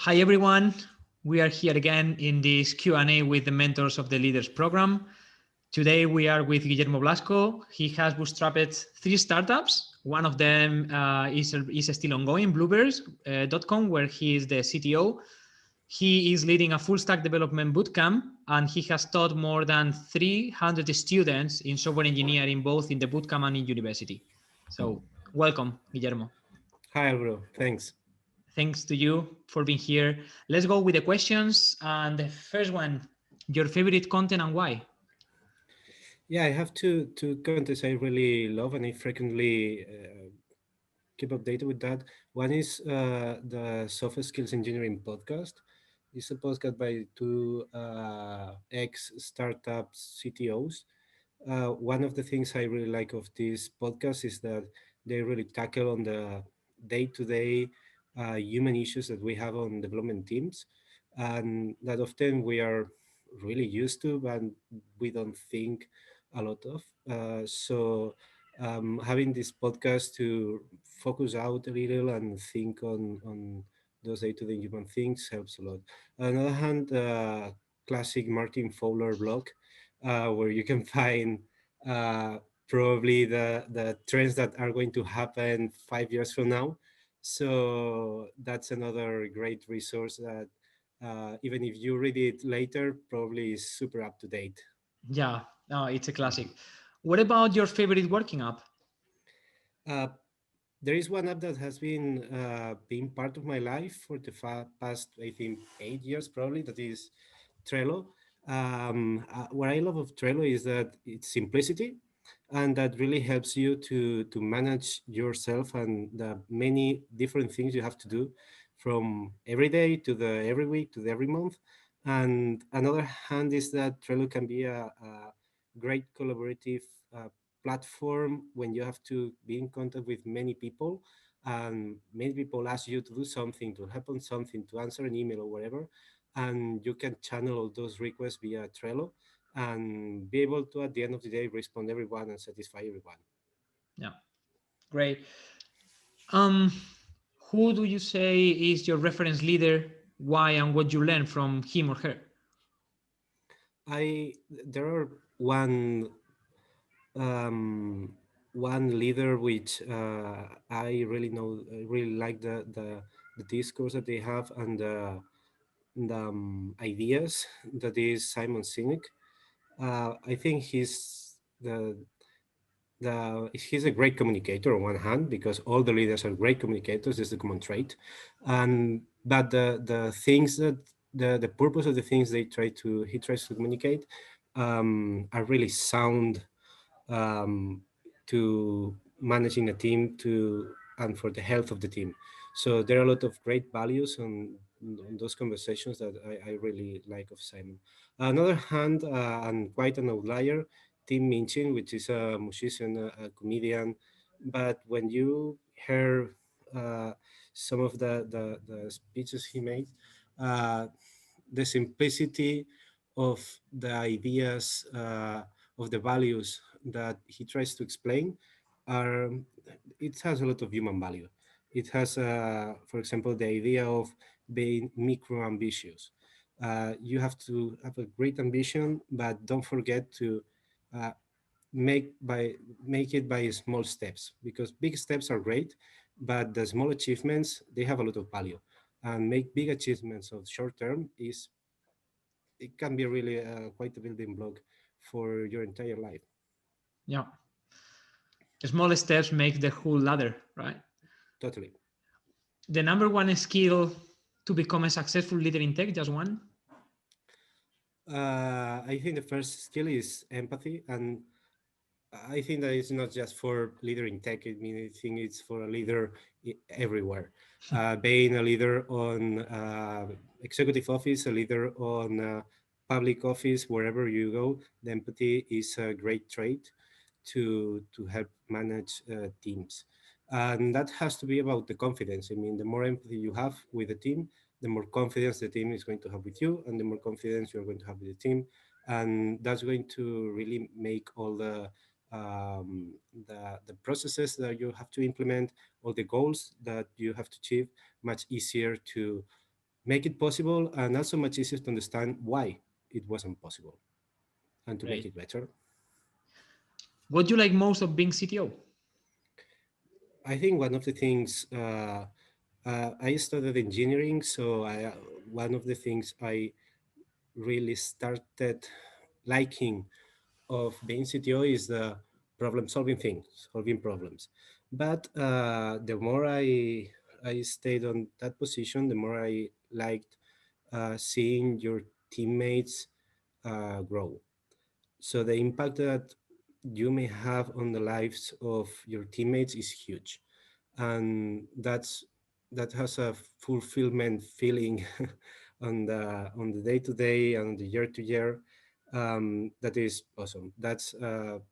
Hi everyone, we are here again in this Q&A with the mentors of the Lidr'S program. Today we are with Guillermo Blasco. He has bootstrapped 3 startups. One of them is still ongoing, bloobirds.com, where he is the CTO. He is leading a full stack development bootcamp, and he has taught more than 300 students in software engineering, both in the bootcamp and in university. So welcome, Guillermo. Hi, Álvaro. Thanks. Thanks to you for being here. Let's go with the questions. And the first one, your favorite content and why? Yeah, I have two contents I really love and I frequently keep updated with that. One is the Soft Skills Engineering podcast. It's a podcast by two ex-startup CTOs. One of the things I really like of this podcast is that they really tackle on the day-to-day human issues that we have on development teams, and that often we are really used to, but we don't think a lot of. Having this podcast to focus out a little and think on those day-to-day human things helps a lot. On the other hand, classic Martin Fowler blog, where you can find uh, probably the trends that are going to happen 5 years from now. So that's another great resource that even if you read it later, probably is super up to date. Yeah, no, it's a classic. What about your favorite working app? Uh, there is one app that has been part of my life for the past, I think, 8 years probably. That is Trello. What I love of Trello is that it's simplicity, and that really helps you to manage yourself and the many different things you have to do, from every day to the every week to the every month. And another hand is that Trello can be a great collaborative uh, platform when you have to be in contact with many people, and many people ask you to do something, to help on something, to answer an email or whatever, and you can channel all those requests via Trello and be able to, at the end of the day, respond everyone and satisfy everyone. Yeah, great. Um, who do you say is your reference leader? Why and what you learn from him or her? There are um, one leader which I really know, I really like the discourse that they have and the ideas. That is Simon Sinek. I think he's a great communicator on one hand, because all the leaders are great communicators. This is the common trait, and but the things that the purpose of the things he tries to communicate are really sound, um, to managing a team, to and for the health of the team. So there are a lot of great values on those conversations that I really like of Simon. On the other hand, and quite an outlier, Tim Minchin, which is a musician, a comedian, but when you hear some of the speeches he made, uh, the simplicity of the ideas, of the values that he tries to explain, are it has a lot of human value. It has, for example, the idea of being micro ambitious. You have to have a great ambition, but don't forget to uh, make it by small steps, because big steps are great, but the small achievements, they have a lot of value. And make big achievements of short term is, it can be really quite a building block for your entire life. Yeah, small steps make the whole ladder, right? Totally. The number one skill to become a successful leader in tech, just one? I think the first skill is empathy, and I think that it's not just for leader in tech. I mean, I think it's for a leader everywhere. Being a leader on executive office, a leader on public office, wherever you go, the empathy is a great trait to help manage teams. And that has to be about the confidence. I mean, the more empathy you have with the team, the more confidence the team is going to have with you, and the more confidence you're going to have with the team. And that's going to really make all the processes that you have to implement, all the goals that you have to achieve, much easier make it possible, and also much easier to understand why it wasn't possible and to make Great. it better. What do you like most of being CTO? I think one of the things I studied engineering, so one of the things I really started liking of being CTO is the problem solving thing, solving problems. But the more I stayed on that position, the more I liked seeing your teammates grow. So the impact that you may have on the lives of your teammates is huge, and that has a fulfillment feeling on the day to day and the year to year. That is awesome. That's a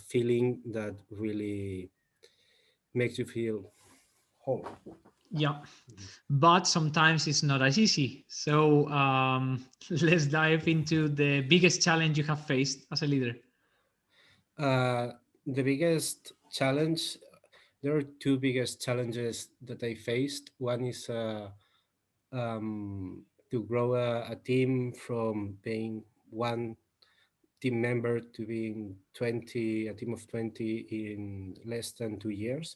feeling that really makes you feel whole. Yeah, but sometimes it's not as easy. So let's dive into the biggest challenge you have faced as a leader. Uh, the biggest challenge, there are two biggest challenges that I faced. One is to grow a team from being one team member to being 20, a team of 20 in less than 2 years.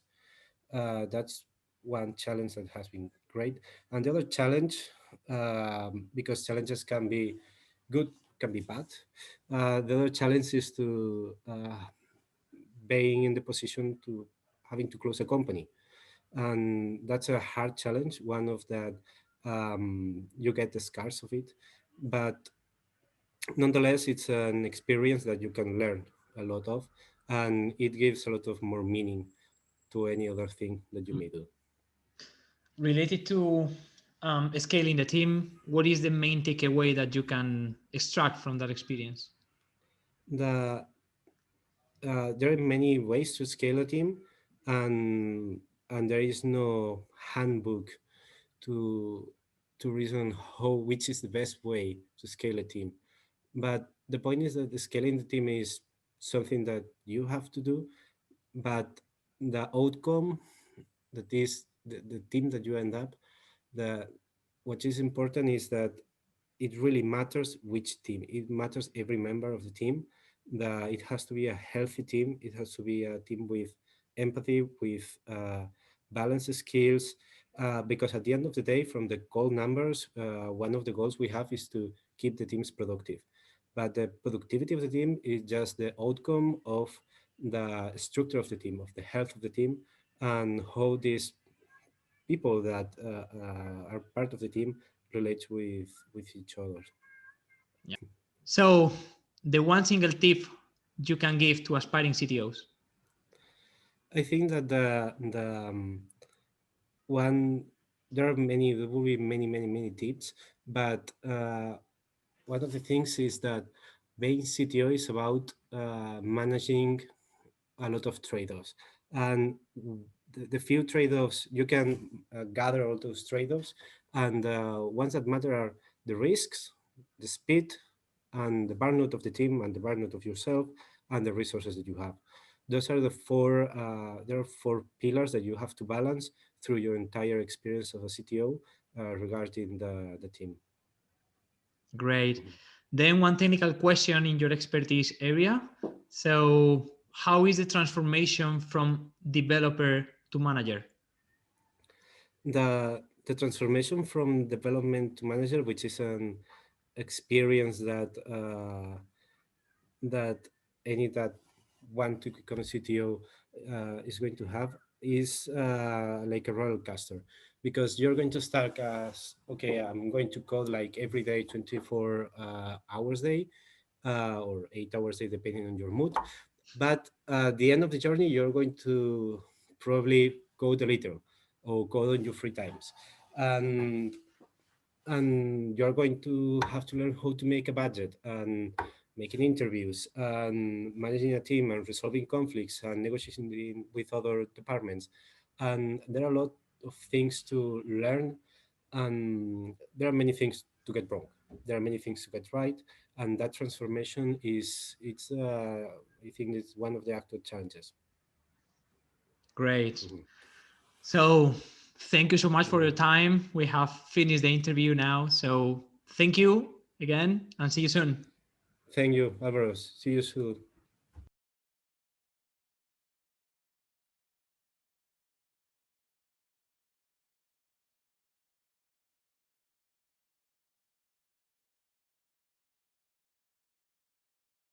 That's one challenge that has been great. And the other challenge, because challenges can be good, can be bad. The other challenge is to being in the position to having to close a company, and that's a hard challenge. One of that you get the scars of it, but nonetheless, it's an experience that you can learn a lot of, and it gives a lot of more meaning to any other thing that you may do. Related to scaling the team, what is the main takeaway that you can extract from that experience? The there are many ways to scale a team, and there is no handbook to reason how which is the best way to scale a team. But the point is that the scaling the team is something that you have to do, but the outcome, that is the team that you end up, the what is important is that it really matters which team. It matters every member of the team. It has to be a healthy team. It has to be a team with empathy, with balanced skills. Because at the end of the day, from the goal numbers, one of the goals we have is to keep the teams productive. But the productivity of the team is just the outcome of the structure of the team, of the health of the team, and how these people that are part of the team relate with each other. Yeah. So the one single tip you can give to aspiring CTOs. I think that one there are many, there will be many tips, but one of the things is that being CTO is about managing a lot of trade-offs, and the few trade-offs you can gather all those trade-offs, and ones that matter are the risks, the speed, and the burnout of the team, and the burnout of yourself, and the resources that you have. Those are the four. There are four pillars that you have to balance through your entire experience of a CTO regarding the team. Great. Then one technical question in your expertise area. So how is the transformation from developer to manager? The transformation from development to manager, which is an experience that any that want to become a CTO is going to have, is like a roller coaster, because you're going to start as, okay, I'm going to code like every day, 24 hours a day, or 8 hours a day, depending on your mood. But at the end of the journey, you're going to probably code a little or code on your free times. And you're going to have to learn how to make a budget, and making interviews, and managing a team, and resolving conflicts, and negotiating with other departments. And there are a lot of things to learn, and there are many things to get wrong. There are many things to get right, and that transformation is, it's I think it's one of the actual challenges. Great. Mhm. So Thank you so much for your time. We have finished the interview now. So thank you again and see you soon. Thank you, Alvaro. See you soon.